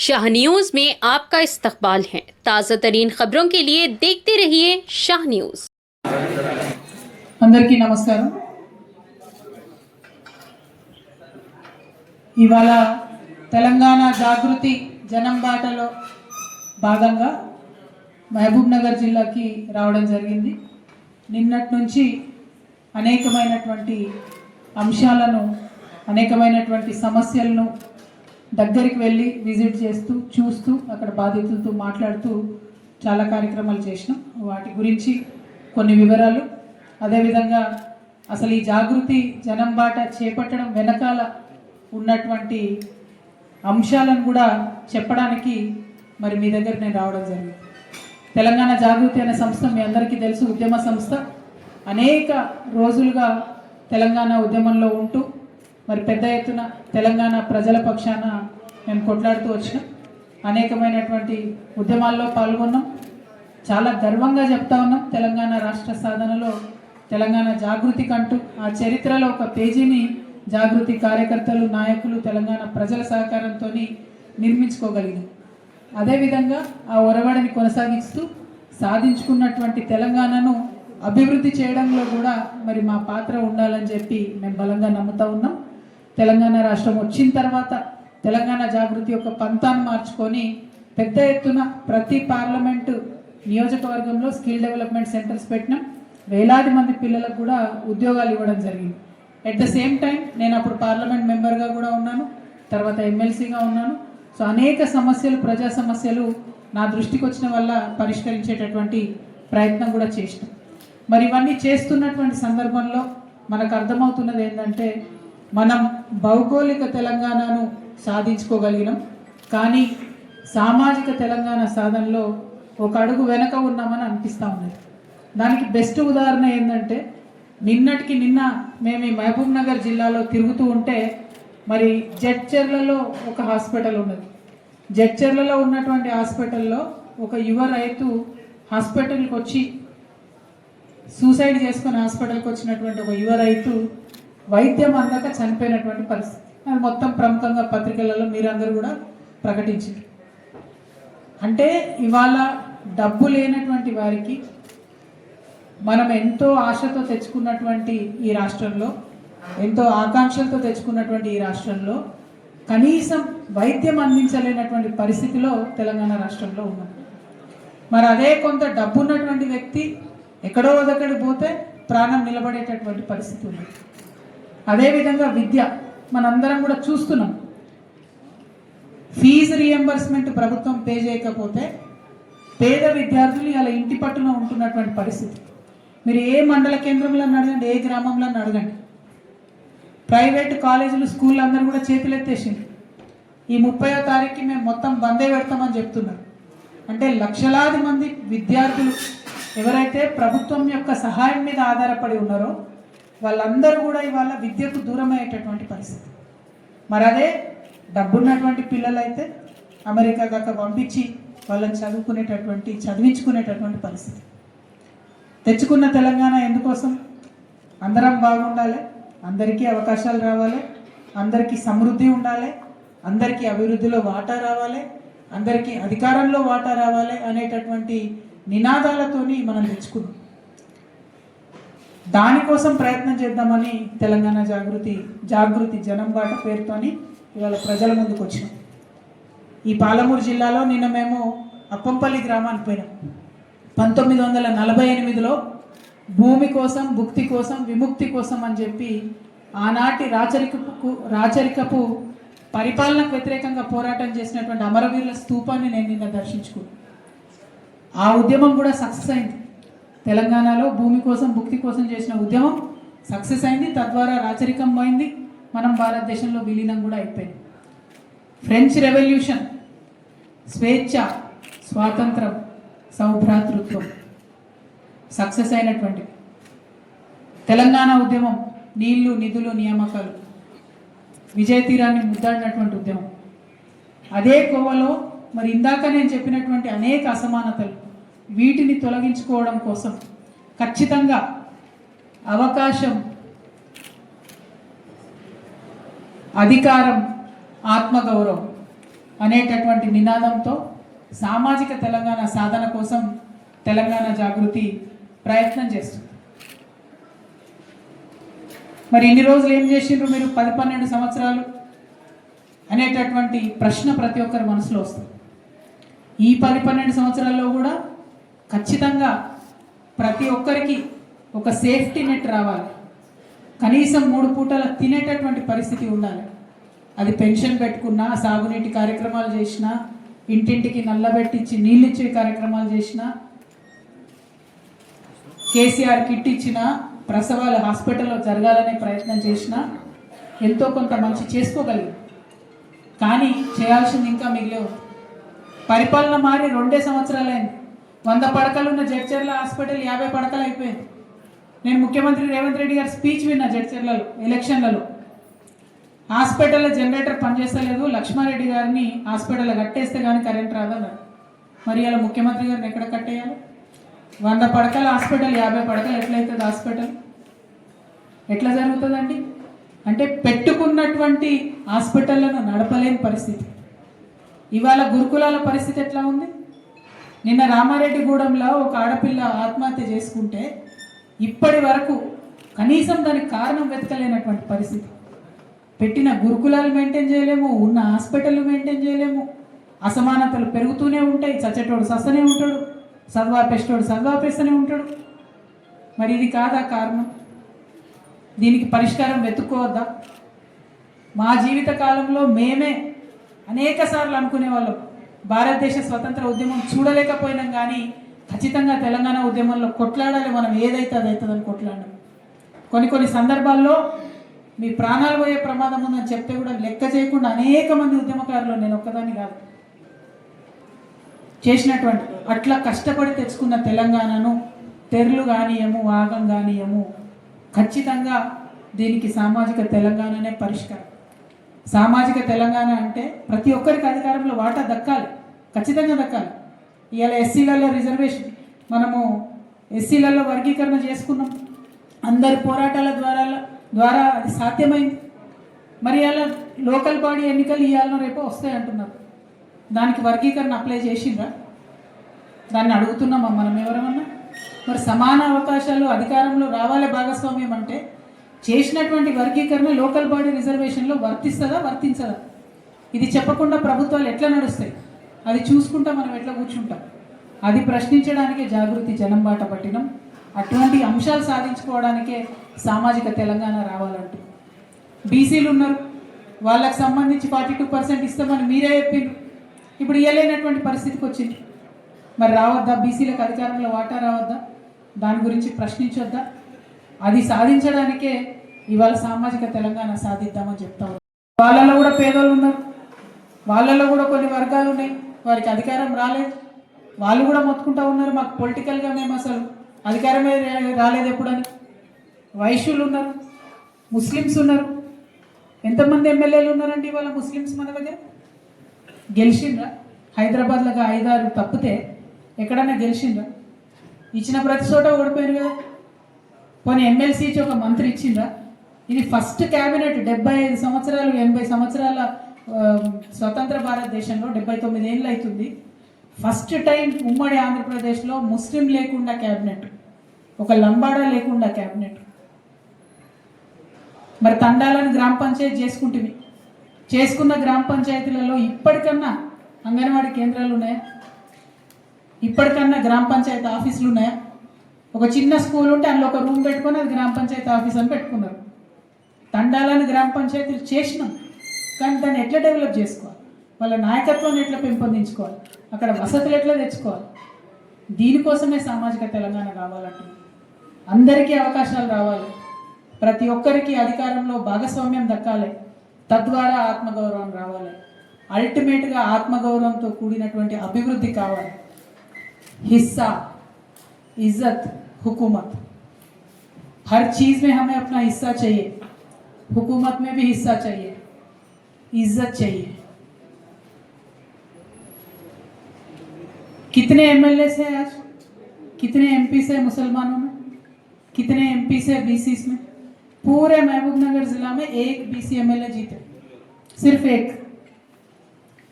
Shah news में आपका इस्तकबाल है। ताज़ा तरीन खबरों के लिए देखते रहिए शाह न्यूज। అందరికీ నమస్కారం। ఇవాళ తెలంగాణ జాగృతి జనం బాటలో భాగంగా మహబూబ్ నగర్ జిల్లాకి రావడం జరిగింది। నిన్నటి నుంచి అనేకమైనటువంటి అంశాలను అనేకమైనటువంటి సమస్యలను దగ్గరికి వెళ్ళి విజిట్ చేస్తూ చూస్తూ అక్కడ బాధితులతో మాట్లాడుతూ చాలా కార్యక్రమాలు చేసినాం। వాటి గురించి కొన్ని వివరాలు, అదేవిధంగా అసలు ఈ జాగృతి జనం బాట చేపట్టడం వెనకాల ఉన్నటువంటి అంశాలను కూడా చెప్పడానికి మరి మీ దగ్గర నేను రావడం జరిగింది। తెలంగాణ జాగృతి అనే సంస్థ మీ అందరికీ తెలుసు, ఉద్యమ సంస్థ। అనేక రోజులుగా తెలంగాణ ఉద్యమంలో ఉంటూ మరి పెద్ద ఎత్తున తెలంగాణ ప్రజల పక్షాన మేము కొట్లాడుతూ వచ్చినాం। అనేకమైనటువంటి ఉద్యమాల్లో పాల్గొన్నాం। చాలా గర్వంగా చెప్తా ఉన్నాం, తెలంగాణ రాష్ట్ర సాధనలో తెలంగాణ జాగృతి కంటూ ఆ చరిత్రలో ఒక పేజీని జాగృతి కార్యకర్తలు, నాయకులు, తెలంగాణ ప్రజల సహకారంతో నిర్మించుకోగలిగాం। అదేవిధంగా ఆ ఒరవడిని కొనసాగిస్తూ సాధించుకున్నటువంటి తెలంగాణను అభివృద్ధి చేయడంలో కూడా మరి మా పాత్ర ఉండాలని చెప్పి మేము బలంగా నమ్ముతూ ఉన్నాం। తెలంగాణ రాష్ట్రం వచ్చిన తర్వాత తెలంగాణ జాగృతి యొక్క పంతాన్ని మార్చుకొని పెద్ద ఎత్తున ప్రతి పార్లమెంటు నియోజకవర్గంలో స్కిల్ డెవలప్మెంట్ సెంటర్స్ పెట్టినాం। వేలాది మంది పిల్లలకు కూడా ఉద్యోగాలు ఇవ్వడం జరిగింది। ఎట్ ద సేమ్ టైం నేను అప్పుడు పార్లమెంట్ మెంబర్గా కూడా ఉన్నాను, తర్వాత ఎమ్మెల్సీగా ఉన్నాను। సో అనేక సమస్యలు, ప్రజా సమస్యలు నా దృష్టికి వచ్చిన వల్ల పరిష్కరించేటటువంటి ప్రయత్నం కూడా చేసినాం। మరి ఇవన్నీ చేస్తున్నటువంటి సందర్భంలో మనకు అర్థమవుతున్నది ఏంటంటే మనం భౌగోళిక తెలంగాణను సాధించుకోగలిగినాం, కానీ సామాజిక తెలంగాణ సాధనలో ఒక అడుగు వెనక ఉన్నామని అనిపిస్తూ ఉన్నది। దానికి బెస్ట్ ఉదాహరణ ఏంటంటే నిన్నటికి నిన్న మేము ఈ మహబూబ్ నగర్ జిల్లాలో తిరుగుతూ ఉంటే మరి జడ్చర్లలో ఒక హాస్పిటల్ ఉన్నది। జడ్చర్లలో ఉన్నటువంటి హాస్పిటల్లో ఒక యువ రైతు హాస్పిటల్కి వచ్చి సూసైడ్ చేసుకుని హాస్పిటల్కి వచ్చినటువంటి ఒక యువ రైతు వైద్యం అందక చనిపోయినటువంటి పరిస్థితి, అది మొత్తం ప్రముఖంగా పత్రికలలో మీరందరూ కూడా ప్రకటించారు। అంటే ఇవాళ డబ్బు లేనటువంటి వారికి మనం ఎంతో ఆశతో తెచ్చుకున్నటువంటి ఈ రాష్ట్రంలో, ఎంతో ఆకాంక్షలతో తెచ్చుకున్నటువంటి ఈ రాష్ట్రంలో కనీసం వైద్యం అందించలేనటువంటి పరిస్థితిలో తెలంగాణ రాష్ట్రంలో ఉన్నాం। మరి అదే కొంత డబ్బు ఉన్నటువంటి వ్యక్తి ఎక్కడో ఒకడికి పోతే ప్రాణం నిలబడేటటువంటి పరిస్థితి ఉంది। అదేవిధంగా విద్య మనందరం కూడా చూస్తున్నాం, ఫీజు రియంబర్స్మెంట్ ప్రభుత్వం పే చేయకపోతే పేద విద్యార్థులు ఇలా ఇంటి పట్టున ఉంటున్నటువంటి పరిస్థితి। మీరు ఏ మండల కేంద్రంలో అడగండి, ఏ గ్రామంలో అడగండి, ప్రైవేట్ కాలేజీలు, స్కూళ్ళు అందరూ కూడా చేతులెత్తేసింది। ఈ 30వ తారీఖుకి మేము మొత్తం బందే పెడతామని చెప్తున్నారు। అంటే లక్షలాది మంది విద్యార్థులు ఎవరైతే ప్రభుత్వం యొక్క సహాయం మీద ఆధారపడి ఉన్నారో వాళ్ళందరూ కూడా ఇవాళ విద్యకు దూరం అయ్యేటటువంటి పరిస్థితి। మరి అదే డబ్బున్నటువంటి పిల్లలైతే అమెరికా దాకా పంపించి వాళ్ళని చదివించుకునేటటువంటి పరిస్థితి। తెచ్చుకున్న తెలంగాణ ఎందుకోసం? అందరం బాగుండాలి, అందరికీ అవకాశాలు రావాలి, అందరికీ సమృద్ధి ఉండాలి, అందరికీ అభివృద్ధిలో వాటా రావాలి, అందరికీ అధికారంలో వాటా రావాలి అనేటటువంటి నినాదాలతోని మనం తెచ్చుకున్నాం। దానికోసం ప్రయత్నం చేద్దామని తెలంగాణ జాగృతి జనం బాట పేరుతోని ఇవాళ ప్రజల ముందుకు వచ్చినాం। ఈ పాలమూరు జిల్లాలో నిన్న మేము అప్పంపల్లి గ్రామానికి పోయినాం। 1948లో భూమి కోసం, భుక్తి కోసం, విముక్తి కోసం అని చెప్పి ఆనాటి రాచరికపు పరిపాలనకు వ్యతిరేకంగా పోరాటం చేసినటువంటి అమరవీరుల స్తూపాన్ని నేను నిన్న దర్శించుకున్నాను। ఆ ఉద్యమం కూడా సక్సెస్ అయింది। తెలంగాణలో భూమి కోసం, భుక్తి కోసం చేసిన ఉద్యమం సక్సెస్ అయింది, తద్వారా రాచరికం పోయింది, మనం భారతదేశంలో విలీనం కూడా అయిపోయింది। ఫ్రెంచ్ రెవల్యూషన్, స్వేచ్ఛ, స్వాతంత్రం, సౌభ్రాతృత్వం సక్సెస్ అయినటువంటి తెలంగాణ ఉద్యమం, నీళ్లు, నిధులు, నియామకాలు, విజయ తీరాన్ని ముద్దాడినటువంటి ఉద్యమం। అదే కోవలో మరి ఇందాక నేను చెప్పినటువంటి అనేక అసమానతలు, వీటిని తొలగించుకోవడం కోసం ఖచ్చితంగా అవకాశం, అధికారం, ఆత్మగౌరవం అనేటటువంటి నినాదంతో సామాజిక తెలంగాణ సాధన కోసం తెలంగాణ జాగృతి ప్రయత్నం చేస్తుంది. మరి ఇన్ని రోజులు ఏం చేసిండ్రు మీరు 10-12 సంవత్సరాలు అనేటటువంటి ప్రశ్న ప్రతి ఒక్కరి మనసులో వస్తుంది. ఈ 10-12 సంవత్సరాల్లో కూడా ఖచ్చితంగా ప్రతి ఒక్కరికి ఒక సేఫ్టీ నెట్ రావాలి. కనీసం 3 పూటల తినేటటువంటి పరిస్థితి ఉండాలి. అది పెన్షన్ పెట్టుకున్నా, సాగునీటి కార్యక్రమాలు చేసినా, ఇంటింటికి నల్లబెట్టించి నీళ్ళు ఇచ్చే కార్యక్రమాలు చేసినా, కేసీఆర్ కిట్ ఇచ్చిన, ప్రసవాలు హాస్పిటల్లో జరగాలనే ప్రయత్నం చేసినా ఎంతో కొంత మంచి చేసుకోగలిగాం. కానీ చేయాల్సింది ఇంకా మిగిలే ఉంది. పరిపాలన మారి 2 సంవత్సరాలైంది. 100 పడకలున్న జడ్చర్ల హాస్పిటల్ 50 పడకలు అయిపోయింది. నేను ముఖ్యమంత్రి రేవంత్ రెడ్డి గారి స్పీచ్ విన్నా జడ్చర్లలో ఎలక్షన్లలో. హాస్పిటల్లో జనరేటర్ పనిచేస్తలేదు, లక్ష్మారెడ్డి గారిని హాస్పిటల్లో కట్టేస్తే కానీ కరెంట్ రాదన్నారు. మరి అలా ముఖ్యమంత్రి గారిని ఎక్కడ కట్టేయాలి? 100 పడకల హాస్పిటల్ 50 పడకలు ఎట్లయితుంది? హాస్పిటల్ ఎట్లా జరుగుతుందండి? అంటే పెట్టుకున్నటువంటి హాస్పిటళ్లను నడపలేని పరిస్థితి. ఇవాళ గురుకులాల పరిస్థితి ఎట్లా ఉంది? నిన్న రామారెడ్డిగూడెంలో ఒక ఆడపిల్ల ఆత్మహత్య చేసుకుంటే ఇప్పటి వరకు కనీసం దానికి కారణం వెతకలేనటువంటి పరిస్థితి. పెట్టిన గురుకులాలు మెయింటైన్ చేయలేము, ఉన్న హాస్పిటల్ మెయింటైన్ చేయలేము. అసమానతలు పెరుగుతూనే ఉంటాయి. చచ్చేటోడు సస్తనే ఉంటాడు, చదువాపేసేటోడు చదువాపేస్తూనే ఉంటాడు. మరి ఇది కాదా కారణం? దీనికి పరిష్కారం వెతుక్కోవద్దా? మా జీవిత కాలంలో మేమే అనేక సార్లు అనుకునే వాళ్ళం, భారతదేశ స్వతంత్ర ఉద్యమం చూడలేకపోయినాం, కానీ ఖచ్చితంగా తెలంగాణ ఉద్యమంలో కొట్లాడాలి, మనం ఏదైతే అది అవుతుందని కొట్లాడాం. కొన్ని సందర్భాల్లో మీ ప్రాణాలు పోయే ప్రమాదం ఉందని చెప్తే కూడా లెక్క చేయకుండా అనేక మంది ఉద్యమకారులు, నేను ఒక్కదాన్ని కాదు, చేసినటువంటి అట్లా కష్టపడి తెచ్చుకున్న తెలంగాణను తెరలు కానియము, వాగం కానియము. ఖచ్చితంగా దీనికి సామాజిక తెలంగాణనే పరిష్కారం. సామాజిక తెలంగాణ అంటే ప్రతి ఒక్కరికి అధికారంలో వాటా దక్కాలి, ఖచ్చితంగా దక్కాలి. ఇవాళ ఎస్సీలలో రిజర్వేషన్, మనము ఎస్సీలలో వర్గీకరణ చేసుకున్నాం, అందరి పోరాటాల ద్వారా అది సాధ్యమైంది. మరి అలా లోకల్ బాడీ ఎన్నికలు ఇవాళ రేపో వస్తాయి అంటున్నారు. దానికి వర్గీకరణ అప్లై చేసిందా? దాన్ని అడుగుతున్నామా మనం ఎవరమన్నా? మరి సమాన అవకాశాలు అధికారంలో రావాలి, భాగస్వామ్యం అంటే చేసినటువంటి వర్గీకరణ లోకల్ బాడీ రిజర్వేషన్లో వర్తిస్తుందా, వర్తించదా? ఇది చెప్పకుండా ప్రభుత్వాలు ఎట్లా నడుస్తాయి? అది చూసుకుంటా మనం ఎట్లా కూర్చుంటాం? అది ప్రశ్నించడానికే జాగృతి జనం బాట పట్టినాం. అటువంటి అంశాలు సాధించుకోవడానికే సామాజిక తెలంగాణ రావాలంటూ. బీసీలు ఉన్నారు, వాళ్ళకి సంబంధించి 42% ఇస్తామని మీరే చెప్పిండ్రు. ఇప్పుడు ఇవ్వలేనటువంటి పరిస్థితికి వచ్చింది. మరి రావద్దా? బీసీలకు అధికారంలో వాటా రావద్దా? దాని గురించి ప్రశ్నించొద్దా? అది సాధించడానికే ఇవాళ సామాజిక తెలంగాణ సాధిద్దామని చెప్తా ఉన్నారు. వాళ్ళలో కూడా పేదోళ్ళు ఉన్నారు, వాళ్ళలో కూడా కొన్ని వర్గాలు ఉన్నాయి, వారికి అధికారం రాలేదు. వాళ్ళు కూడా మొత్తుకుంటూ ఉన్నారు, మాకు పొలిటికల్గా మేము అసలు అధికారమే రాలేదు ఎప్పుడని. వైశ్యులు ఉన్నారు, ముస్లిమ్స్ ఉన్నారు. ఎంతమంది ఎమ్మెల్యేలు ఉన్నారండి ఇవాళ ముస్లిమ్స్ మన దగ్గర? గెలిచిండ్రా? హైదరాబాద్లో 5-6 తప్పితే ఎక్కడన్నా గెలిచిండ్రా? ఇచ్చిన ప్రతి చోట ఓడిపోయారు కదా. పోనీ ఎమ్మెల్సీ ఇచ్చి ఒక మంత్రి ఇచ్చిండ్రా? ఇది ఫస్ట్ క్యాబినెట్ 75 సంవత్సరాలు 80 సంవత్సరాల స్వతంత్ర భారతదేశంలో 79 ఏళ్ళు అవుతుంది. ఫస్ట్ టైం ఉమ్మడి ఆంధ్రప్రదేశ్లో ముస్లిం లేకుండా క్యాబినెట్, ఒక లంబాడా లేకుండా క్యాబినెట్. మరి తండాలను గ్రామ పంచాయతీ చేసుకున్న గ్రామ పంచాయతీలలో ఇప్పటికన్నా అంగన్వాడీ కేంద్రాలు ఉన్నాయా? ఇప్పటికన్నా గ్రామ పంచాయతీ ఆఫీసులు ఉన్నాయా? ఒక చిన్న స్కూల్ ఉంటే అందులో ఒక రూమ్ పెట్టుకొని అది గ్రామ పంచాయతీ ఆఫీస్ అని పెట్టుకున్నారు. తండాలను గ్రామ పంచాయతీలు చేసినాం, కానీ దాన్ని ఎట్లా డెవలప్ చేసుకోవాలి, వాళ్ళ నాయకత్వాన్ని ఎట్లా పెంపొందించుకోవాలి, అక్కడ వసతులు ఎట్లా తెచ్చుకోవాలి? దీనికోసమే సామాజిక తెలంగాణ కావాలంటున్నాం. అందరికీ అవకాశాలు రావాలి, ప్రతి ఒక్కరికి అధికారంలో భాగస్వామ్యం దక్కాలి, తద్వారా ఆత్మగౌరవం రావాలి. అల్టిమేట్గా ఆత్మగౌరవంతో కూడినటువంటి అభివృద్ధి కావాలి. हिस्सा, इज्जत, हुकूमत, हर चीज़ में हमें अपना हिस्सा चाहिए. हुकूमत में भी हिस्सा चाहिए, इज्जत चाहिए. कितने एमएलए से आज, कितने एमपी से मुसलमानों में, कितने एमपी से बीसी में? पूरे महबूबनगर जिला में 1 बीसी एमएलए जीते, सिर्फ 1.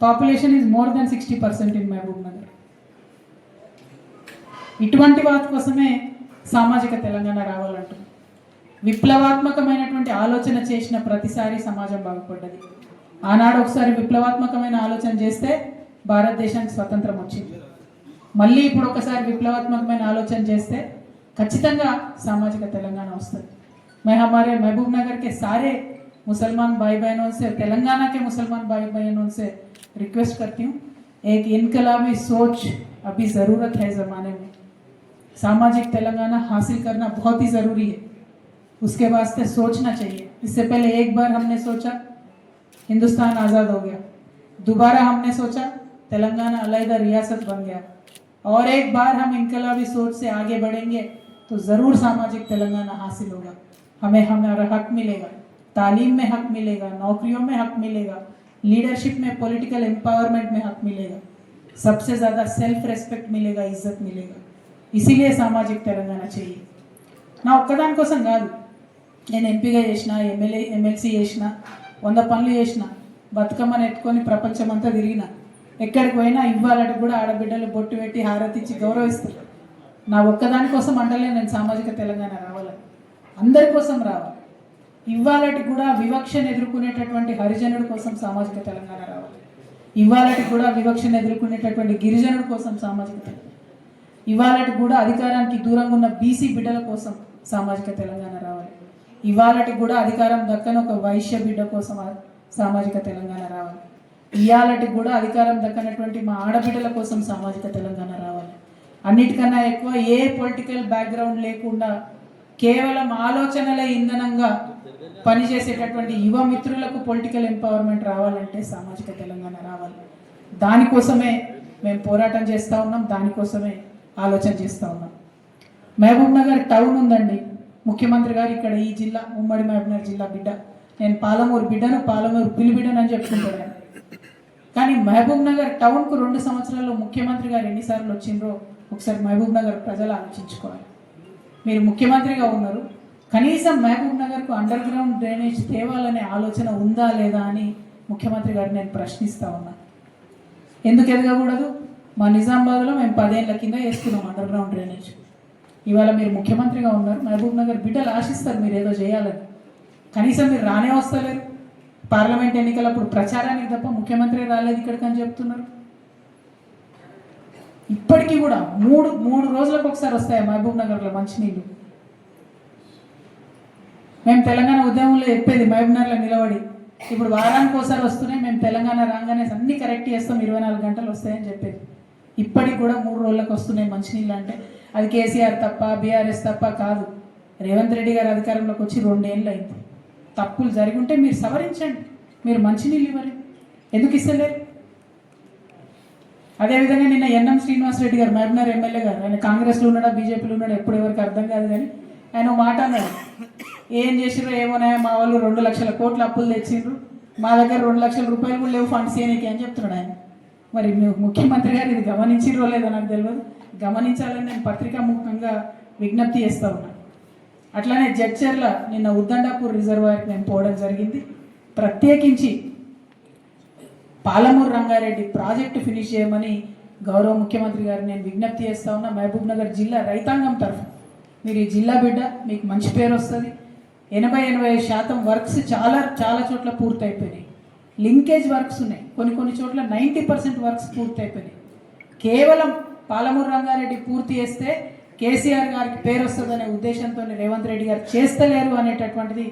Population is more then 60% in Mahabubnagar. ఇటువంటి వాటి కోసమే సామాజిక తెలంగాణ రావాలంటున్నాం. విప్లవాత్మకమైనటువంటి ఆలోచన చేసిన ప్రతిసారి సమాజం బాగుపడ్డది. ఆనాడు ఒకసారి విప్లవాత్మకమైన ఆలోచన చేస్తే భారతదేశానికి స్వతంత్రం వచ్చింది. మళ్ళీ ఇప్పుడు ఒకసారి విప్లవాత్మకమైన ఆలోచన చేస్తే ఖచ్చితంగా సామాజిక తెలంగాణ వస్తుంది. मैं हमारे महबूब नगर के सारे मुसलमान भाई बहनों से, तेलंगाना के मुसलमान भाई बहनों से रिक्वेस्ट करती हूँ, एक इनकलाबी सोच अभी ज़रूरत है ज़माने में. सामाजिक तेलंगाना हासिल करना बहुत ही ज़रूरी है. उसके वास्ते सोचना चाहिए. इससे पहले एक बार हमने सोचा हिंदुस्तान आज़ाद हो गया, दोबारा हमने सोचा तेलंगाना अलहदा रियासत बन गया, और एक बार हम इनकलाबी सोच से आगे बढ़ेंगे तो ज़रूर सामाजिक तेलंगाना हासिल होगा. हमें हमारा हक मिलेगा, तालीम में हक मिलेगा, नौकरियों में हक मिलेगा, लीडरशिप में, पॉलिटिकल एम्पावरमेंट में हक मिलेगा, सबसे ज़्यादा सेल्फ रेस्पेक्ट मिलेगा, इज्जत मिलेगा. इसीलिए सामाजिक तेलंगाना चाहिए. నా ఒక్కదాని కోసం కాదు, నేను ఎంపీగా చేసిన, ఎమ్మెల్సీ చేసిన, 100 పనులు చేసిన, బతుకమ్మను ఎత్తుకొని ప్రపంచమంతా తిరిగిన, ఎక్కడికి పోయినా ఇవ్వాలంటే కూడా ఆడబిడ్డలు బొట్టు పెట్టి హారతిచ్చి గౌరవిస్తారు. నా ఒక్కదాని కోసం అంటలే నేను సామాజిక తెలంగాణ రావాలని, అందరి కోసం రావాలి. ఇవ్వాలటి కూడా వివక్షను ఎదుర్కొనేటటువంటి హరిజనుడి కోసం సామాజిక తెలంగాణ రావాలి. ఇవ్వాలటి కూడా వివక్షను ఎదుర్కొనేటటువంటి గిరిజనుడి కోసం సామాజిక తెలంగాణ, ఇవ్వాలటి కూడా అధికారానికి దూరంగా ఉన్న బీసీ బిడ్డల కోసం సామాజిక తెలంగాణ రావాలి. ఇవ్వాలటి కూడా అధికారం దక్కని ఒక వైశ్య బిడ్డ కోసం సామాజిక తెలంగాణ రావాలి. ఇవ్వాలటి కూడా అధికారం దక్కనటువంటి మా ఆడబిడ్డల కోసం సామాజిక తెలంగాణ రావాలి. అన్నిటికన్నా ఎక్కువ ఏ పొలిటికల్ బ్యాక్గ్రౌండ్ లేకుండా కేవలం ఆలోచనల ఇంధనంగా పనిచేసేటటువంటి యువ మిత్రులకు పొలిటికల్ ఎంపవర్మెంట్ రావాలంటే సామాజిక తెలంగాణ రావాలి. దానికోసమే మేము పోరాటం చేస్తూ ఉన్నాం, దానికోసమే ఆలోచన చేస్తూ ఉన్నాం. మహబూబ్ నగర్ టౌన్ ఉందండి. ముఖ్యమంత్రి గారు ఇక్కడ ఈ జిల్లా, ఉమ్మడి మహబూబ్ నగర్ జిల్లా బిడ్డ, నేను పాలమూరు బిడ్డను, పాలమూరు పిలిబిడ్డను అని చెప్పుకుంటాడు ఆయన. కానీ మహబూబ్ నగర్ టౌన్కు 2 సంవత్సరాల్లో ముఖ్యమంత్రి గారు ఎన్నిసార్లు వచ్చిండ్రో ఒకసారి మహబూబ్ నగర్ ప్రజలు ఆలోచించుకోవాలి. మీరు ముఖ్యమంత్రిగా ఉన్నారు, కనీసం మహబూబ్ నగర్కు అండర్ గ్రౌండ్ డ్రైనేజ్ తేవాలనే ఆలోచన ఉందా లేదా అని ముఖ్యమంత్రి గారు నేను ప్రశ్నిస్తూ ఉన్నాను. ఎందుకు ఎదగకూడదు? మా నిజామాబాద్లో మేము 10 ఏళ్ల కింద వేసుకున్నాం అండర్ గ్రౌండ్ డ్రైనేజ్. ఇవాళ మీరు ముఖ్యమంత్రిగా ఉన్నారు, మహబూబ్ నగర్ బిడ్డలు ఆశిస్తారు మీరు ఏదో చేయాలని. కనీసం మీరు రానే వస్తలేరు. పార్లమెంట్ ఎన్నికలప్పుడు ప్రచారానికి తప్ప ముఖ్యమంత్రి రాలేదు ఇక్కడికి అని చెప్తున్నారు. ఇప్పటికీ కూడా మూడు రోజులకు ఒకసారి వస్తాయి మహబూబ్ నగర్లో మంచినీళ్ళు. మేము తెలంగాణ ఉద్యమంలో చెప్పేది మహబూబ్ నగర్లో నిలబడి, ఇప్పుడు వారానికి ఒకసారి వస్తున్నాయి, మేము తెలంగాణ రాగానే అన్నీ కరెక్ట్ చేస్తాం, 24 గంటలు వస్తాయని చెప్పేది. ఇప్పటికి కూడా 3 రోజులకు వస్తున్నాయి మంచినీళ్ళు. అంటే అది కేసీఆర్ తప్ప, బీఆర్ఎస్ తప్ప కాదు. రేవంత్ రెడ్డి గారు అధికారంలోకి వచ్చి 2 ఏళ్ళు అయింది. తప్పులు జరిగి ఉంటే మీరు సవరించండి. మీరు మంచినీళ్ళు ఇవ్వరు, ఎందుకు ఇస్తలేరు? అదేవిధంగా నిన్న ఎన్ఎం శ్రీనివాస్ రెడ్డి గారు, మహబూబ్ నగర్ ఎమ్మెల్యే గారు, ఆయన కాంగ్రెస్లో ఉన్నాడా బీజేపీలో ఉన్నాడా ఎప్పుడు ఎవరికి అర్థం కాదు, కానీ ఆయన మాట అన్నాడు, ఏం చేసిర్రో ఏమోనాయా, మా వాళ్ళు 2 లక్షల కోట్ల అప్పులు తెచ్చిండ్రు, మా దగ్గర 2 లక్షల రూపాయలు కూడా లేవు ఫండ్స్ చేయడానికి అని చెప్తున్నాడు ఆయన. మరి ముఖ్యమంత్రి గారు ఇది గమనించిర్రో లేదో నాకు తెలియదు. గమనించాలని నేను పత్రికాముఖంగా విజ్ఞప్తి చేస్తూ ఉన్నాను. అట్లానే జడ్చర్ల నిన్న ఉద్దండాపూర్ రిజర్వాయర్కి మేము పోవడం జరిగింది. ప్రత్యేకించి పాలమూరు రంగారెడ్డి ప్రాజెక్టు ఫినిష్ చేయమని గౌరవ ముఖ్యమంత్రి గారు నేను విజ్ఞప్తి చేస్తూ ఉన్నా. మహబూబ్ నగర్ జిల్లా రైతాంగం తరఫు మీరు ఈ జిల్లా బిడ్డ, మీకు మంచి పేరు వస్తుంది. 80-85% వర్క్స్ చాలా చోట్ల పూర్తయిపోయినాయి. లింకేజ్ వర్క్స్ ఉన్నాయి, కొన్ని చోట్ల 90% వర్క్స్ పూర్తయిపోయినాయి. కేవలం పాలమూరు రంగారెడ్డి పూర్తి చేస్తే కేసీఆర్ గారికి పేరు వస్తుందనే ఉద్దేశంతో రేవంత్ రెడ్డి గారు చేస్తలేరు అనేటటువంటిది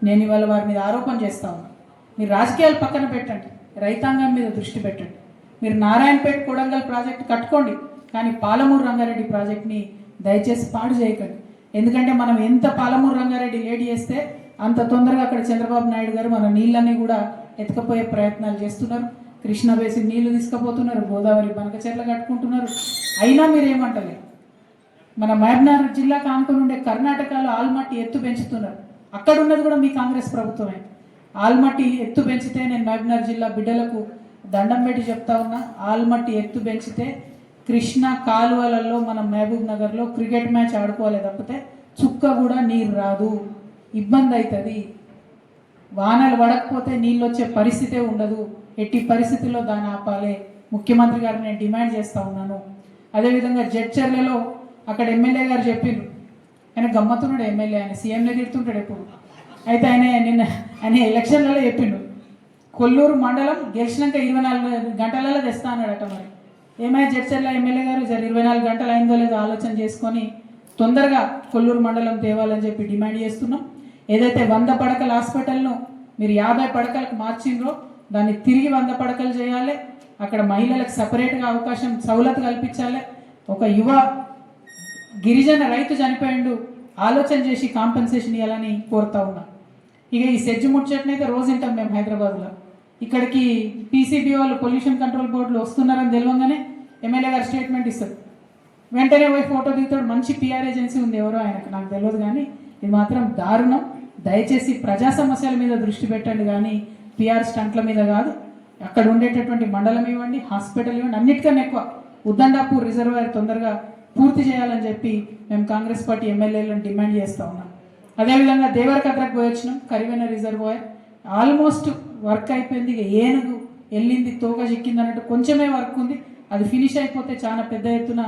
నేను ఇవాళ వారి మీద ఆరోపణ చేస్తూ ఉన్నాను. మీరు రాజకీయాలు పక్కన పెట్టండి, రైతాంగం మీద దృష్టి పెట్టండి. మీరు నారాయణపేట కొడంగల్ ప్రాజెక్టు కట్టుకోండి, కానీ పాలమూరు రంగారెడ్డి ప్రాజెక్ట్ని దయచేసి పాడు చేయకండి. ఎందుకంటే మనం ఎంత పాలమూరు రంగారెడ్డి లేట్ చేస్తే అంత తొందరగా అక్కడ చంద్రబాబు నాయుడు గారు మన నీళ్ళన్నీ కూడా ఎత్తుకపోయే ప్రయత్నాలు చేస్తున్నారు. కృష్ణా బేసిన్ నీళ్లు తీసుకుపోతున్నారు, గోదావరి బనకచెర్ల కట్టుకుంటున్నారు. అయినా మీరేమంటలేరు. మన మహబూబ్నగర్ జిల్లాకు ఆనుకుని ఉండే కర్ణాటకలో ఆల్మట్టి ఎత్తు పెంచుతున్నారు. అక్కడ ఉన్నది కూడా మీ కాంగ్రెస్ ప్రభుత్వమే. ఆల్మట్టి ఎత్తు పెంచితే నేను మహబూబ్నగర్ జిల్లా బిడ్డలకు దండం పెట్టి చెప్తా ఉన్నా, ఆల్మట్టి ఎత్తు పెంచితే కృష్ణా కాలువలలో మనం మహబూబ్ నగర్లో క్రికెట్ మ్యాచ్ ఆడుకోవాలి తప్పితే చుక్క కూడా నీరు రాదు, ఇబ్బంది అవుతుంది. వానలు పడకపోతే నీళ్ళు వచ్చే పరిస్థితే ఉండదు. ఎట్టి పరిస్థితుల్లో దాన్ని ఆపాలి, ముఖ్యమంత్రి గారిని నేను డిమాండ్ చేస్తూ ఉన్నాను. అదేవిధంగా జడ్చర్లలో అక్కడ ఎమ్మెల్యే గారు చెప్పిండ్రు, ఆయన గమ్మత్తున్నాడు ఎమ్మెల్యే, ఆయన సీఎంనే తిడుతుంటాడు ఎప్పుడు. అయితే ఆయన ఎలక్షన్లలో చెప్పిండు, కొల్లూరు మండలం గెలిచినాక 24 గంటలలో తెస్తా అన్నాడట. మరి ఏమైనా జడ్చర్ల ఎమ్మెల్యే గారు 24 గంటలు అయిందో లేదో ఆలోచన చేసుకొని తొందరగా కొల్లూరు మండలం తేవాలని చెప్పి డిమాండ్ చేస్తున్నాం. ఏదైతే 100 పడకల హాస్పిటల్ను మీరు 50 పడకలకు మార్చిండ్రో దాన్ని తిరిగి 100 పడకలు చేయాలి. అక్కడ మహిళలకు సపరేట్గా అవకాశం సౌలత్ కల్పించాలి. ఒక యువ గిరిజన రైతు చనిపోయిండు, ఆలోచన చేసి కాంపెన్సేషన్ ఇవ్వాలని కోరుతా ఉన్నా. ఇక ఈ సెజ్జు ముచ్చట్నైతే రోజు వింటాం మేము హైదరాబాద్లో. ఇక్కడికి పీసీబీ వాళ్ళు పొల్యూషన్ కంట్రోల్ బోర్డులో వస్తున్నారని తెలియగానే ఎమ్మెల్యే గారు స్టేట్మెంట్ ఇస్తారు, వెంటనే పోయి ఫోటో దిగుతాడు. మంచి పిఆర్ ఏజెన్సీ ఉంది ఎవరో ఆయనకు, నాకు తెలియదు, కానీ ఇది మాత్రం దారుణం. దయచేసి ప్రజా సమస్యల మీద దృష్టి పెట్టండి కానీ పిఆర్ స్టంట్ల మీద కాదు. అక్కడ ఉండేటటువంటి మండలం ఇవ్వండి, హాస్పిటల్ ఇవ్వండి, అన్నిటికన్నా ఎక్కువ ఉద్దండాపూర్ రిజర్వాయర్ తొందరగా పూర్తి చేయాలని చెప్పి మేము కాంగ్రెస్ పార్టీ ఎమ్మెల్యేలను డిమాండ్ చేస్తూ ఉన్నాం. అదేవిధంగా దేవరకద్రకు పోయి వచ్చినాం, కరివెన రిజర్వాయర్ ఆల్మోస్ట్ వర్క్ అయిపోయింది. ఇక ఏనుగు వెళ్ళింది తోక చిక్కింది అన్నట్టు కొంచెమే వర్క్ ఉంది. అది ఫినిష్ అయిపోతే చాలా పెద్ద ఎత్తున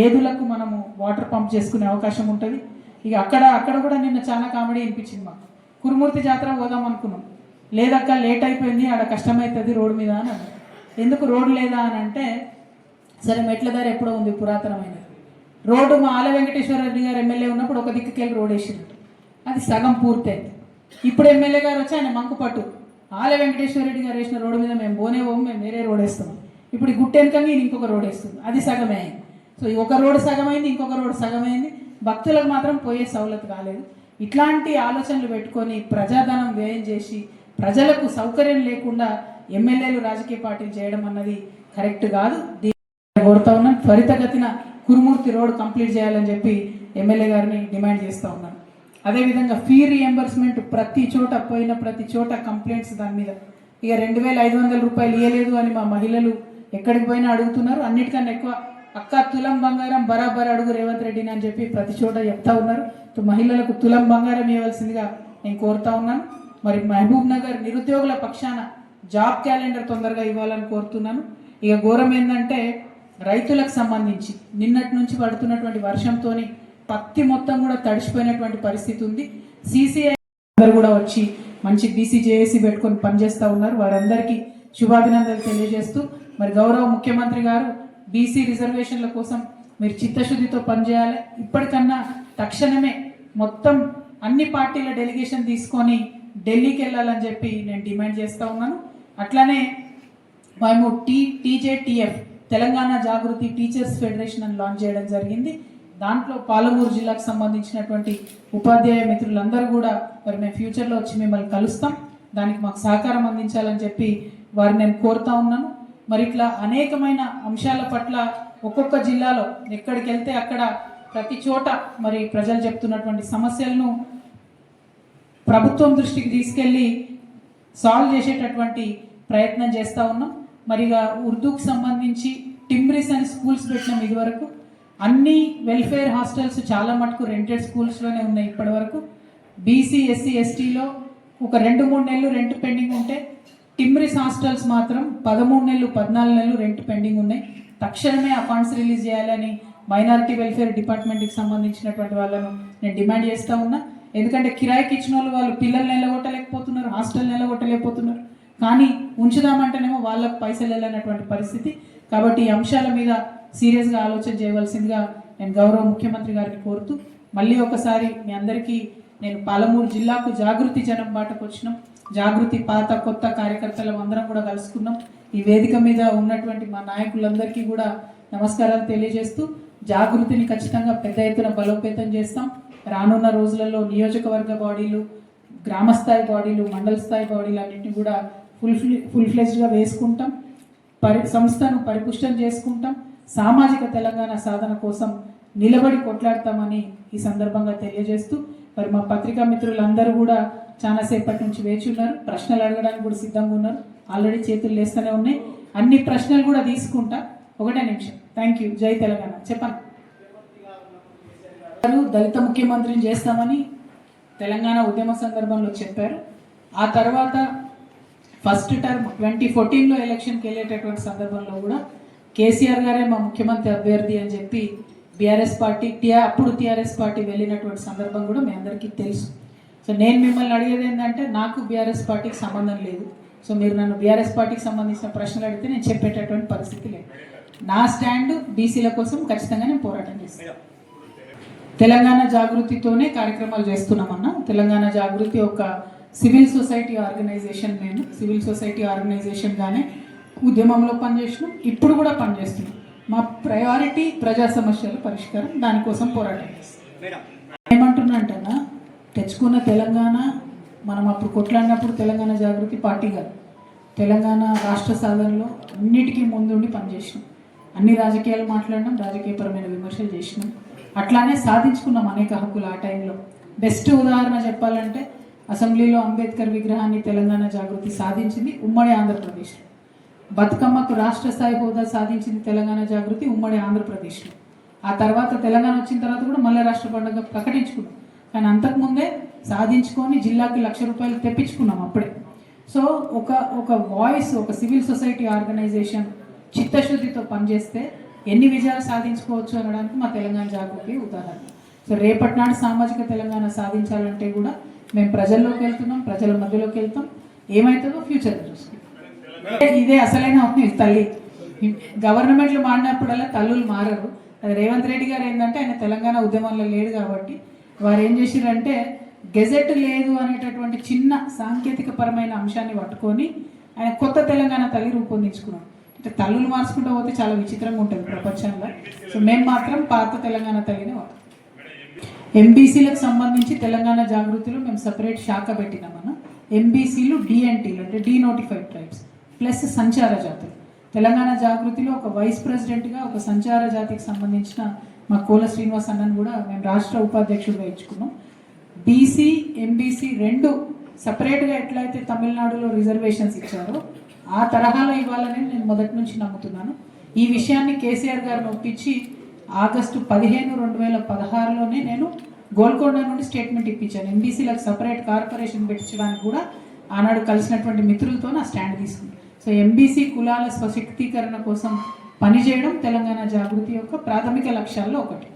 ఏదులకు మనము వాటర్ పంప్ చేసుకునే అవకాశం ఉంటుంది. ఇక అక్కడ కూడా నిన్న చాలా కామెడీ అనిపించింది మాకు. కురుమూర్తి జాతర పోదాం అనుకున్నాం, లేదక్క లేట్ అయిపోయింది, ఆడ కష్టమవుతుంది రోడ్డు మీద అని అన్నారు. ఎందుకు రోడ్డు లేదా అని అంటే, సరే మెట్ల దారి ఎప్పుడో ఉంది పురాతనమైనది. రోడ్డు మా ఆల వెంకటేశ్వర రెడ్డి గారు ఎమ్మెల్యే ఉన్నప్పుడు ఒక దిక్కుకెళ్ళి రోడ్ వేసినట్టు, అది సగం పూర్తయింది. ఇప్పుడు ఎమ్మెల్యే గారు వచ్చి ఆయన మంకుపట్టు, ఆల వెంకటేశ్వర రెడ్డి గారు వేసిన రోడ్డు మీద మేము పోము, మేము వేరే రోడ్ వేస్తున్నాం. ఇప్పుడు ఈ గుట్టెనకంగా ఈయన ఇంకొక రోడ్ వేస్తుంది, అది సగమే అయింది. సో ఈ ఒక రోడ్డు సగమైంది, ఇంకొక రోడ్డు సగమైంది. భక్తులకు మాత్రం పోయే సౌలత్ కాలేదు. ఇట్లాంటి ఆలోచనలు పెట్టుకొని ప్రజాధనం వ్యయం చేసి ప్రజలకు సౌకర్యం లేకుండా ఎమ్మెల్యేలు రాజకీయ పార్టీలు చేయడం అన్నది కరెక్ట్ కాదు. కోరుతా ఉన్నాను, త్వరితగతిన కురుమూర్తి రోడ్ కంప్లీట్ చేయాలని చెప్పి ఎమ్మెల్యే గారిని డిమాండ్ చేస్తూ ఉన్నాను. అదేవిధంగా ఫీ రియంబర్స్మెంట్ ప్రతి చోట పోయిన ప్రతి చోట కంప్లైంట్స్ దాని మీద. ఇక 2500 రూపాయలు ఇవ్వలేదు అని మా మహిళలు ఎక్కడికి పోయినా అడుగుతున్నారు. అన్నిటికన్నా ఎక్కువ అక్క తులం బంగారం బరాబర్ అడుగు రేవంత్ రెడ్డిని అని చెప్పి ప్రతి చోట చెప్తా ఉన్నారు. మహిళలకు తులం బంగారం ఇవ్వాల్సిందిగా నేను కోరుతా ఉన్నాను. మరి మహబూబ్ నగర్ నిరుద్యోగుల పక్షాన జాబ్ క్యాలెండర్ తొందరగా ఇవ్వాలని కోరుతున్నాను. ఇక ఘోరం ఏంటంటే రైతులకు సంబంధించి నిన్నటి నుంచి పడుతున్నటువంటి వర్షంతో పత్తి మొత్తం కూడా తడిసిపోయినటువంటి పరిస్థితి ఉంది. సిసిఐ అందరూ కూడా వచ్చి మంచి బీసీజేఏసీ పెట్టుకొని పనిచేస్తూ ఉన్నారు. వారందరికీ శుభాభినందనలు తెలియజేస్తూ, మరి గౌరవ ముఖ్యమంత్రి గారు బీసీ రిజర్వేషన్ల కోసం మీరు చిత్తశుద్ధితో పనిచేయాలి. ఇప్పటికన్నా తక్షణమే మొత్తం అన్ని పార్టీల డెలిగేషన్ తీసుకొని ఢిల్లీకి వెళ్ళాలని చెప్పి నేను డిమాండ్ చేస్తూ ఉన్నాను. అట్లానే మేము టీజేటీఎఫ్ తెలంగాణ జాగృతి టీచర్స్ ఫెడరేషన్ అని లాంచ్ చేయడం జరిగింది. దాంట్లో పాలమూరు జిల్లాకు సంబంధించినటువంటి ఉపాధ్యాయ మిత్రులందరూ కూడా మరి మేము ఫ్యూచర్లో వచ్చి మిమ్మల్ని కలుస్తాం, దానికి మాకు సహకారం అందించాలని చెప్పి వారిని నేను కోరుతా ఉన్నాను. మరి ఇట్లా అనేకమైన అంశాల పట్ల ఒక్కొక్క జిల్లాలో ఎక్కడికి వెళ్తే అక్కడ ప్రతి చోట మరి ప్రజలు చెప్తున్నటువంటి సమస్యలను ప్రభుత్వం దృష్టికి తీసుకెళ్ళి సాల్వ్ చేసేటటువంటి ప్రయత్నం చేస్తూ ఉన్నాం. మరిగా ఉర్దూకు సంబంధించి టిమ్రిస్ అని స్కూల్స్ పెట్టినాం. ఇదివరకు అన్ని వెల్ఫేర్ హాస్టల్స్ చాలా మటుకు రెంటెడ్ స్కూల్స్లోనే ఉన్నాయి. ఇప్పటి వరకు బీసీ ఎస్సీ ఎస్టీలో ఒక 2-3 నెలలు రెంట్ పెండింగ్ ఉంటే టిమ్రిస్ హాస్టల్స్ మాత్రం 13 నెలలు 14 నెలలు రెంట్ పెండింగ్ ఉన్నాయి. తక్షణమే ఆ ఫండ్స్ రిలీజ్ చేయాలని మైనారిటీ వెల్ఫేర్ డిపార్ట్మెంట్కి సంబంధించినటువంటి వాళ్ళను నేను డిమాండ్ చేస్తూ ఉన్నా. ఎందుకంటే కిరాయికి ఇచ్చిన వాళ్ళు పిల్లల్ని నిలగొట్టలేకపోతున్నారు, హాస్టల్ నిలగొట్టలేకపోతున్నారు, కానీ ఉంచుదామంటేనేమో వాళ్ళకు పైసలు వెళ్ళనటువంటి పరిస్థితి. కాబట్టి ఈ అంశాల మీద సీరియస్గా ఆలోచన చేయవలసిందిగా నేను గౌరవ ముఖ్యమంత్రి గారిని కోరుతూ, మళ్ళీ ఒకసారి మీ అందరికీ నేను పాలమూరు జిల్లాకు జాగృతి జనం బాటకు వచ్చినాం. జాగృతి పాత కొత్త కార్యకర్తలు అందరం కూడా కలుసుకున్నాం. ఈ వేదిక మీద ఉన్నటువంటి మా నాయకులందరికీ కూడా నమస్కారాలు తెలియజేస్తూ, జాగృతిని ఖచ్చితంగా పెద్ద ఎత్తున బలోపేతం చేస్తాం. రానున్న రోజులలో నియోజకవర్గ బాడీలు, గ్రామస్థాయి బాడీలు, మండల స్థాయి బాడీలు అన్నింటినీ కూడా ఫుల్ ఫ్లెజ్డ్గా వేసుకుంటాం. సంస్థను పరిపుష్టం చేసుకుంటాం. సామాజిక తెలంగాణ సాధన కోసం నిలబడి కొట్లాడతామని ఈ సందర్భంగా తెలియజేస్తూ, మరి మా పత్రికా మిత్రులందరూ కూడా చాలాసేపటి నుంచి వేచి ఉన్నారు. ప్రశ్నలు అడగడానికి కూడా సిద్ధంగా ఉన్నారు. ఆల్రెడీ చేతులు లేస్తూనే ఉన్నాయి. అన్ని ప్రశ్నలు కూడా తీసుకుంటా. 1 నిమిషం. Thank you. జై తెలంగాణ. చెప్పండి. దళిత ముఖ్యమంత్రిని చేస్తామని తెలంగాణ ఉద్యమ సందర్భంలో చెప్పారు. ఆ తర్వాత ఫస్ట్ టర్మ్ 2014లో ఎలక్షన్కి వెళ్ళేటటువంటి సందర్భంలో కూడా కేసీఆర్ గారే మా ముఖ్యమంత్రి అభ్యర్థి అని చెప్పి బీఆర్ఎస్ పార్టీ అప్పుడు టీఆర్ఎస్ పార్టీ వెళ్ళినటువంటి సందర్భం కూడా మీ అందరికీ తెలుసు. సో నేను మిమ్మల్ని అడిగేది ఏంటంటే నాకు బీఆర్ఎస్ పార్టీకి సంబంధం లేదు. సో మీరు నన్ను బీఆర్ఎస్ పార్టీకి సంబంధించిన ప్రశ్నలు అడిగితే నేను చెప్పేటటువంటి పరిస్థితి లేదు. నా స్టాండ్ బీసీల కోసం ఖచ్చితంగా నేను పోరాటం చేస్తాను. తెలంగాణ జాగృతితోనే కార్యక్రమాలు చేస్తున్నామన్నా. తెలంగాణ జాగృతి ఒక సివిల్ సొసైటీ ఆర్గనైజేషన్. మేము సివిల్ సొసైటీ ఆర్గనైజేషన్గానే ఉద్యమంలో పనిచేసినాం, ఇప్పుడు కూడా పనిచేస్తున్నాం. మా ప్రయారిటీ ప్రజా సమస్యల పరిష్కారం, దానికోసం పోరాటం చేస్తాం. ఏమంటున్నా అంటేనా, తెచ్చుకున్న తెలంగాణ మనం అప్పుడు కొట్లాడినప్పుడు తెలంగాణ జాగృతి పార్టీ కాదు, తెలంగాణ రాష్ట్ర సాధనలో అన్నిటికీ ముందుండి పనిచేసినాం. అన్ని రాజకీయాలు మాట్లాడినాం, రాజకీయపరమైన విమర్శలు చేసినాం, అట్లానే సాధించుకున్నాం అనేక హక్కులు. ఆ టైంలో బెస్ట్ ఉదాహరణ చెప్పాలంటే అసెంబ్లీలో అంబేద్కర్ విగ్రహాన్ని తెలంగాణ జాగృతి సాధించింది ఉమ్మడి ఆంధ్రప్రదేశ్లో. బతుకమ్మకు రాష్ట్ర స్థాయి హోదా సాధించింది తెలంగాణ జాగృతి ఉమ్మడి ఆంధ్రప్రదేశ్లో. ఆ తర్వాత తెలంగాణ వచ్చిన తర్వాత కూడా మళ్ళీ రాష్ట్ర పండుగ ప్రకటించుకున్నాం, కానీ అంతకుముందే సాధించుకొని జిల్లాకి ₹1,00,000 తెప్పించుకున్నాం అప్పుడే. సో ఒక వాయిస్, ఒక సివిల్ సొసైటీ ఆర్గనైజేషన్ చిత్తశుద్ధితో పనిచేస్తే ఎన్ని విజయాలు సాధించుకోవచ్చు అనడానికి మా తెలంగాణ జాగృతి ఉదాహరణ. సో రేపటి నాడు సామాజిక తెలంగాణ సాధించాలంటే కూడా మేము ప్రజల్లోకి వెళ్తున్నాం, ప్రజల మధ్యలోకి వెళ్తాం. ఏమవుతుందో ఫ్యూచర్ చూసుకుంటాం. ఇదే అసలైన తల్లి. గవర్నమెంట్లు మారినప్పుడల్లా తల్లులు మారరు. అది రేవంత్ రెడ్డి గారు ఏంటంటే ఆయన తెలంగాణ ఉద్యమంలో లేడు కాబట్టి వారు ఏం చేసిరంటే గెజెట్ లేదు అనేటటువంటి చిన్న సాంకేతిక పరమైన అంశాన్ని పట్టుకొని ఆయన కొత్త తెలంగాణ తల్లి రూపొందించుకున్నాం. అంటే తల్లులు మార్చుకుంటూ పోతే చాలా విచిత్రంగా ఉంటుంది ప్రపంచంలో. సో మేము మాత్రం పాత తెలంగాణ తల్లిని వాడుతాం. ఎంబీసీలకు సంబంధించి తెలంగాణ జాగృతిలో మేము సపరేట్ శాఖ పెట్టినామన్న. ఎంబీసీలు డిఎన్టీలు అంటే డీనోటిఫైడ్ ట్రైబ్స్ ప్లస్ సంచార జాతులు. తెలంగాణ జాగృతిలో ఒక వైస్ ప్రెసిడెంట్గా ఒక సంచార జాతికి సంబంధించిన మా కోల శ్రీనివాస్ అన్నను కూడా మేము రాష్ట్ర ఉపాధ్యక్షుడిగా ఇచ్చుకున్నాం. బీసీ ఎంబీసీ రెండు సపరేట్గా ఎట్లయితే తమిళనాడులో రిజర్వేషన్స్ ఇచ్చారో ఆ తరహాలో ఇవ్వాలని నేను మొదటి నుంచి నమ్ముతున్నాను. ఈ విషయాన్ని కేసీఆర్ గారిని ఒప్పించి ఆగస్టు 15, 2016లోనే నేను గోల్కొండ నుండి స్టేట్మెంట్ ఇప్పించాను. ఎంబీసీలకు సపరేట్ కార్పొరేషన్ పెట్టించడానికి కూడా ఆనాడు కలిసినటువంటి మిత్రులతో నా స్టాండ్ తీసుకుంది. సో ఎంబీసీ కులాల స్వశక్తీకరణ కోసం పనిచేయడం తెలంగాణ జాగృతి యొక్క ప్రాథమిక లక్ష్యాల్లో ఒకటి.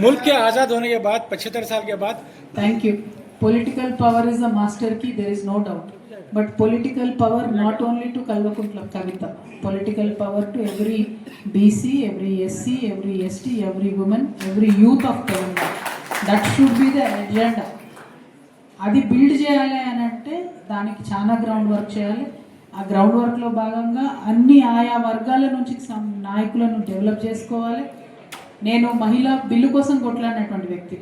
मुल्क के आज़ाद होने के बाद 75 साल के बाद thank you. Political power is a master key, there is no doubt. But political power not only to Kalvakuntla Kavita, political power to every BC, every SC, every ST, every woman, every youth of Telangana. That should be the agenda. అది build చేయాలి అని అంటే దానికి చాలా ground work చేయాలి. ఆ ground వర్క్లో భాగంగా అన్ని ఆయా వర్గాల నుంచి నాయకులను డెవలప్ చేసుకోవాలి. నేను మహిళా బిల్లు కోసం కొట్లాడినటువంటి వ్యక్తి.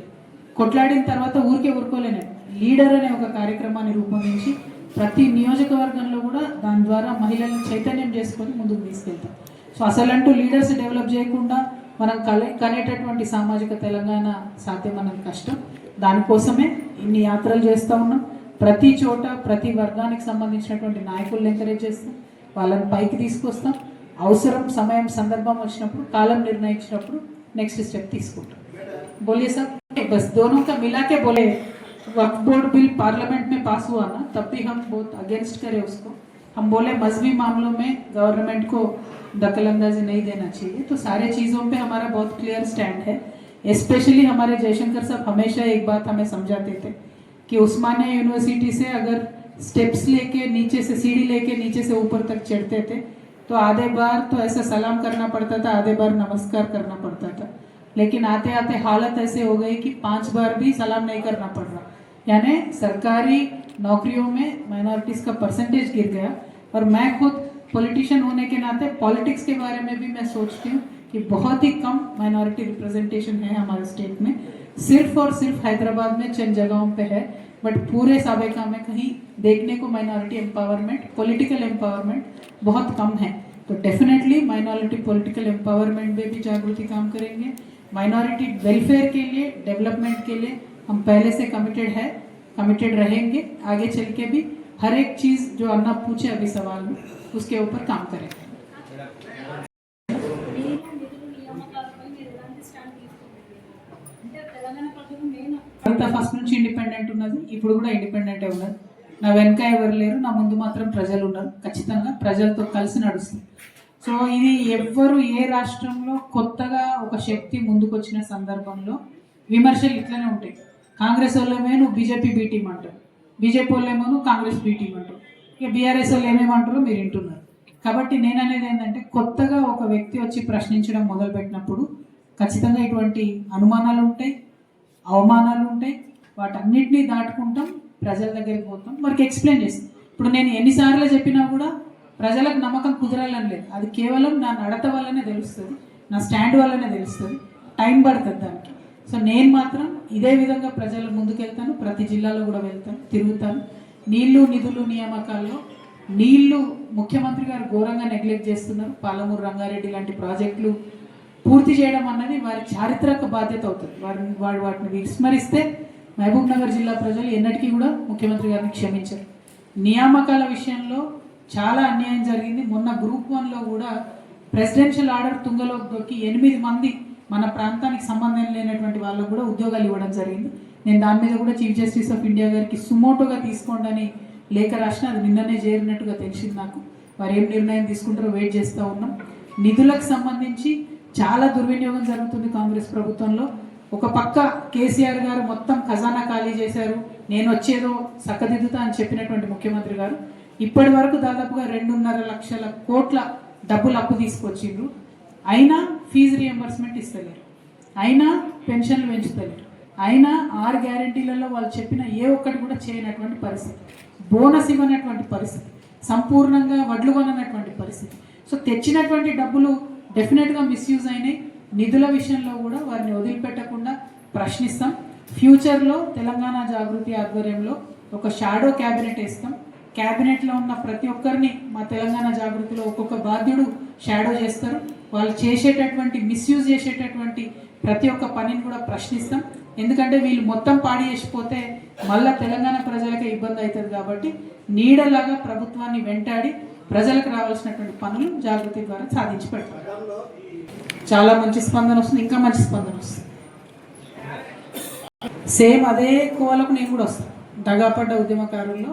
కొట్లాడిన తర్వాత ఊరుకోలేను. లీడర్ అనే ఒక కార్యక్రమాన్ని రూపొందించి ప్రతి నియోజకవర్గంలో కూడా దాని ద్వారా మహిళలను చైతన్యం చేసుకొని ముందుకు తీసుకెళ్తాం. సో అసలంటూ లీడర్స్ డెవలప్ చేయకుండా మనం కనేటటువంటి సామాజిక తెలంగాణ సాధ్యం అనేది కష్టం. దానికోసమే ఇన్ని యాత్రలు చేస్తూ ఉన్నాం. ప్రతి చోట ప్రతి వర్గానికి సంబంధించినటువంటి నాయకులను ఎంకరేజ్ చేస్తాం, వాళ్ళని పైకి తీసుకొస్తాం. అవసరం సమయం సందర్భం వచ్చినప్పుడు కాలం నిర్ణయించినప్పుడు नेक्स्ट स्टेप తీసుకుంటాం. बोलिए सब बस दोनों का मिला के बोले. वक्फ बोर्ड बिल पार्लियामेंट में पास हुआ ना, तब भी हम बहुत अगेंस्ट करे उसको. हम बोले मजहबी मामलों में गवर्नमेंट को दखलंदाजी नहीं देना चाहिए. तो सारे चीज़ों पे हमारा बहुत क्लियर स्टैंड है. स्पेशली हमारे जयशंकर साहब हमेशा एक बात हमें समझाते थे कि उस्मानिया यूनिवर्सिटी से अगर स्टेप्स लेके नीचे से सीढ़ी लेके नीचे से ऊपर तक चढ़ते थे तो आधे बार तो ऐसा सलाम करना पड़ता था, आधे बार नमस्कार करना पड़ता था. लेकिन आते आते हालत ऐसे हो गई कि 5 बार भी सलाम नहीं करना पड़ रहा. यानी सरकारी नौकरियों में माइनॉरिटीज़ का परसेंटेज गिर गया. और मैं खुद पॉलिटिशियन होने के नाते पॉलिटिक्स के बारे में भी मैं सोचती हूँ कि बहुत ही कम माइनॉरिटी रिप्रेजेंटेशन है हमारे स्टेट में. सिर्फ और सिर्फ हैदराबाद में चंद जगहों पे है, बट पूरे साबिका में कहीं देखने को माइनॉरिटी एम्पावरमेंट, पॉलिटिकल एम्पावरमेंट बहुत कम है. तो डेफिनेटली माइनॉरिटी पॉलिटिकल एम्पावरमेंट में भी जागृति काम करेंगे. माइनॉरिटी वेलफेयर के लिए, डेवलपमेंट के लिए हम पहले से कमिटेड रहेंगे. आगे चल के भी हर एक चीज़ जो अन्ना पूछे अभी सवाल में उसके ऊपर काम करेंगे. కవిత ఫస్ట్ నుంచి ఇండిపెండెంట్ ఉన్నది, ఇప్పుడు కూడా ఇండిపెండెంటే ఉన్నది. నా వెనక ఎవరు లేరు, నా ముందు మాత్రం ప్రజలు ఉన్నారు. ఖచ్చితంగా ప్రజలతో కలిసి నడుస్తుంది. సో ఇది ఎవ్వరు ఏ రాష్ట్రంలో కొత్తగా ఒక శక్తి ముందుకు వచ్చిన సందర్భంలో విమర్శలు ఇట్లనే ఉంటాయి. కాంగ్రెస్ వాళ్ళేమో నువ్వు బీజేపీ బీ టీం అంటారు, బీజేపీ వాళ్ళేమో నువ్వు కాంగ్రెస్ బీ టీం అంటారు, ఇక బీఆర్ఎస్ వాళ్ళు ఏమేమంటారో మీరు వింటున్నారు. కాబట్టి నేను అనేది ఏంటంటే కొత్తగా ఒక వ్యక్తి వచ్చి ప్రశ్నించడం మొదలుపెట్టినప్పుడు ఖచ్చితంగా ఇటువంటి అనుమానాలు ఉంటాయి, అవమానాలు ఉంటాయి. వాటన్నిటినీ దాటుకుంటాం, ప్రజల దగ్గరికి పోతాం, వారికి ఎక్స్ప్లెయిన్ చేస్తాం. ఇప్పుడు నేను ఎన్నిసార్లు చెప్పినా కూడా ప్రజలకు నమ్మకం కుదరాలని లేదు. అది కేవలం నా నడత వల్లనే తెలుస్తుంది, నా స్టాండ్ వల్లనే తెలుస్తుంది. టైం పడుతుంది దానికి. సో నేను మాత్రం ఇదే విధంగా ప్రజల ముందుకెళ్తాను, ప్రతి జిల్లాలో కూడా వెళ్తాను, తిరుగుతాను. నీళ్లు నిధులు నియామకాల్లో నీళ్లు ముఖ్యమంత్రి గారు ఘోరంగా నెగ్లెక్ట్ చేస్తున్నారు. పాలమూరు రంగారెడ్డి లాంటి ప్రాజెక్టులు పూర్తి చేయడం అన్నది వారి చారిత్రక బాధ్యత అవుతుంది. వాటిని విస్మరిస్తే మహబూబ్ నగర్ జిల్లా ప్రజలు ఎన్నటికీ కూడా ముఖ్యమంత్రి గారిని క్షమించారు. నియామకాల విషయంలో చాలా అన్యాయం జరిగింది. మొన్న గ్రూప్ 1లో కూడా ప్రెసిడెన్షియల్ ఆర్డర్ తుంగలోకి దొక్కి 8 మంది మన ప్రాంతానికి సంబంధం లేనటువంటి వాళ్ళకు కూడా ఉద్యోగాలు ఇవ్వడం జరిగింది. నేను దాని మీద కూడా చీఫ్ జస్టిస్ ఆఫ్ ఇండియా గారికి సుమోటోగా తీసుకోండి అని లేఖ రాసిన, అది నిన్ననే చేరినట్టుగా తెలిసింది నాకు. వారు ఏం నిర్ణయం తీసుకుంటారో వెయిట్ చేస్తూ ఉన్నాం. నిధులకు సంబంధించి చాలా దుర్వినియోగం జరుగుతుంది కాంగ్రెస్ ప్రభుత్వంలో. ఒక పక్క కేసీఆర్ గారు మొత్తం ఖజానా ఖాళీ చేశారు, నేను వచ్చేదో సక్కదిద్దుతా అని చెప్పినటువంటి ముఖ్యమంత్రి గారు ఇప్పటి వరకు దాదాపుగా 2.5 లక్షల కోట్ల డబ్బులు అప్పు తీసుకొచ్చిండ్రు. అయినా ఫీజు రియంబర్స్మెంట్ ఇస్తలేరు, అయినా పెన్షన్లు పెంచుతలేరు, అయినా 6 గ్యారెంటీలలో వాళ్ళు చెప్పిన ఏ ఒక్కటి కూడా చేయనటువంటి పరిస్థితి, బోనస్ ఇవ్వనటువంటి పరిస్థితి, సంపూర్ణంగా వడ్లు కొననటువంటి పరిస్థితి. సో తెచ్చినటువంటి డబ్బులు డెఫినెట్గా మిస్యూజ్ అయినాయి. నిధుల విషయంలో కూడా వారిని వదిలిపెట్టకుండా ప్రశ్నిస్తాం. ఫ్యూచర్లో తెలంగాణ జాగృతి ఆధ్వర్యంలో ఒక షాడో క్యాబినెట్ వేస్తాం. క్యాబినెట్లో ఉన్న ప్రతి ఒక్కరిని మా తెలంగాణ జాగృతిలో ఒక్కొక్క బాధ్యుడు షాడో చేస్తారు. వాళ్ళు చేసేటటువంటి మిస్యూజ్ చేసేటటువంటి ప్రతి ఒక్క పనిని కూడా ప్రశ్నిస్తాం. ఎందుకంటే వీళ్ళు మొత్తం పాడి చేసిపోతే మళ్ళీ తెలంగాణ ప్రజలకే ఇబ్బంది అవుతుంది. కాబట్టి నీడలాగా ప్రభుత్వాన్ని వెంటాడి ప్రజలకు రావాల్సినటువంటి పనులు జాగృతి ద్వారా సాధించి పెడతారు. చాలా మంచి స్పందన వస్తుంది, ఇంకా మంచి స్పందన వస్తుంది. సేమ్ అదే కోవలకు నేను కూడా వస్తాను. దగాపడ్డ ఉద్యమకారుల్లో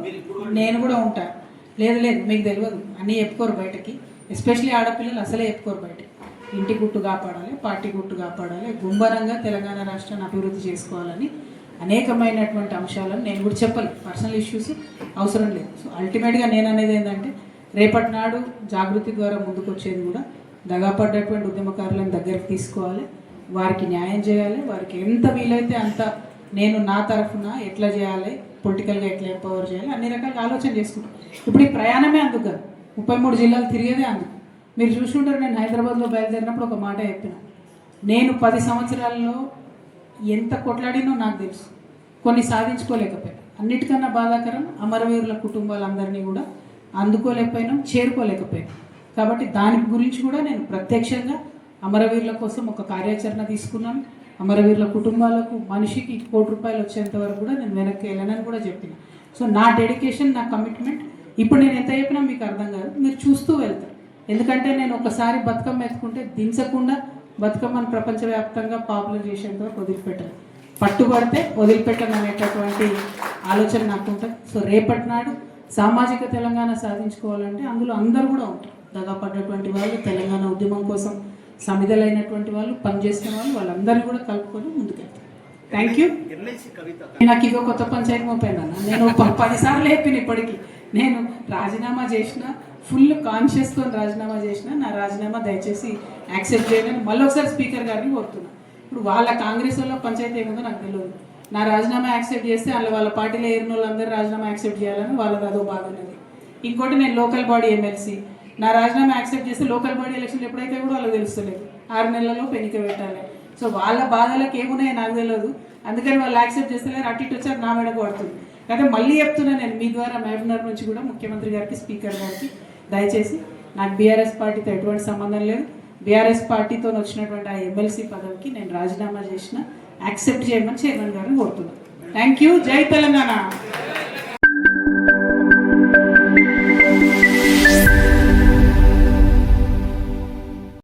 నేను కూడా ఉంటాను. లేదు మీకు తెలియదు, అన్నీ చెప్పుకోరు బయటకి. ఎస్పెషలీ ఆడపిల్లలు అసలే చెప్పుకోరు బయటకి. ఇంటి గుట్టు కాపాడాలి, పార్టీ గుట్టు కాపాడాలి, గుంభరంగా తెలంగాణ రాష్ట్రాన్ని అభివృద్ధి చేసుకోవాలని అనేకమైనటువంటి అంశాలను నేను కూడా చెప్పాలి. పర్సనల్ ఇష్యూస్ అవసరం లేదు. సో అల్టిమేట్గా నేను అనేది ఏంటంటే రేపటి నాడు జాగృతి ద్వారా ముందుకు వచ్చేది కూడా దగాపడ్డటువంటి ఉద్యమకారులను దగ్గరికి తీసుకోవాలి, వారికి న్యాయం చేయాలి. వారికి ఎంత వీలైతే అంత నేను నా తరఫున ఎట్లా చేయాలి, పొలిటికల్గా ఎట్లా ఎంపవర్ చేయాలి, అన్ని రకాలుగా ఆలోచన చేసుకుంటాను. ఇప్పుడు ఈ ప్రయాణమే అందుకు కాదు, 33 జిల్లాలు తిరిగేదే అందుకు. మీరు చూసుకుంటారు, నేను హైదరాబాద్లో బయలుదేరినప్పుడు ఒక మాట చెప్పిన, నేను 10 సంవత్సరాల్లో ఎంత కొట్లాడినో నాకు తెలుసు. కొన్ని సాధించుకోలేకపోయాను. అన్నిటికన్నా బాధాకరం అమరవీరుల కుటుంబాలందరినీ కూడా అందుకోలేకపోయినాం, చేరుకోలేకపోయాం. కాబట్టి దాని గురించి కూడా నేను ప్రత్యక్షంగా అమరవీరుల కోసం ఒక కార్యాచరణ తీసుకున్నాను. అమరవీరుల కుటుంబాలకు మనిషికి 1 కోటి రూపాయలు వచ్చేంత వరకు కూడా నేను వెనక్కి వెళ్ళనని కూడా చెప్పిన. సో నా డెడికేషన్, నా కమిట్మెంట్ ఇప్పుడు నేను ఎంత చెప్పినా మీకు అర్థం కాదు, మీరు చూస్తూ వెళ్తారు. ఎందుకంటే నేను ఒకసారి బతుకమ్మ ఎత్తుకుంటే దించకుండా బతుకమ్మను ప్రపంచవ్యాప్తంగా పాపులర్ చేసేంత వరకు వదిలిపెట్టాను. పట్టుబడితే వదిలిపెట్టను అనేటటువంటి ఆలోచన నాకు ఉంటుంది. సో రేపటి నాడు సామాజిక తెలంగాణ సాధించుకోవాలంటే అందులో అందరూ కూడా ఉంటారు. దగాపడ్డటువంటి వాళ్ళు, తెలంగాణ ఉద్యమం కోసం సమిధలైనటువంటి వాళ్ళు, పనిచేసిన వాళ్ళు, వాళ్ళందరినీ కూడా కలుపుకొని ముందుకెళ్తారు. Thank you. నాకు ఇదో కొత్త పంచాయతీ మోపోయిందన్న. నేను 10 సార్లు చెప్పిన ఇప్పటికీ. నేను రాజీనామా చేసిన, ఫుల్ కాన్షియస్తో రాజీనామా చేసిన. నా రాజీనామా దయచేసి యాక్సెప్ట్ చేయాలని మళ్ళీ ఒకసారి స్పీకర్ గారిని కోరుతున్నాను. ఇప్పుడు వాళ్ళ కాంగ్రెస్ వాళ్ళ పంచాయతీ ఏముందో నాకు తెలియదు. నా రాజీనామా యాక్సెప్ట్ చేస్తే వాళ్ళ పార్టీలో ఏరిన వాళ్ళందరూ రాజీనామా యాక్సెప్ట్ చేయాలని వాళ్ళది అదో బాధ ఉన్నది. ఇంకోటి నేను లోకల్ బాడీ ఎమ్మెల్సీ, నా రాజీనామా యాక్సెప్ట్ చేస్తే లోకల్ బాడీ ఎలక్షన్లు ఎప్పుడైతే కూడా వాళ్ళకి తెలుస్తలేదు. 6 నెలల్లో ఎన్నిక పెట్టాలి. సో వాళ్ళ బాధలకు ఏమున్నాయో నాకు తెలియదు. అందుకని వాళ్ళు యాక్సెప్ట్ చేస్తలేరు, అటు ఇటు వచ్చారు, నా మెడకు పడుతుంది. అయితే మళ్ళీ చెప్తున్నా నేను మీ ద్వారా మహబూబ్నగర్ నుంచి కూడా ముఖ్యమంత్రి గారికి, స్పీకర్ గారికి దయచేసి నాకు బీఆర్ఎస్ పార్టీతో ఎటువంటి సంబంధం లేదు. బీఆర్ఎస్ పార్టీతో వచ్చినటువంటి ఆ ఎమ్మెల్సీ పదవికి నేను రాజీనామా చేసిన, యాక్సెప్ట్ చేయమని చైర్మన్ గారిని కోరుతున్నాను. Thank you. జై తెలంగాణ.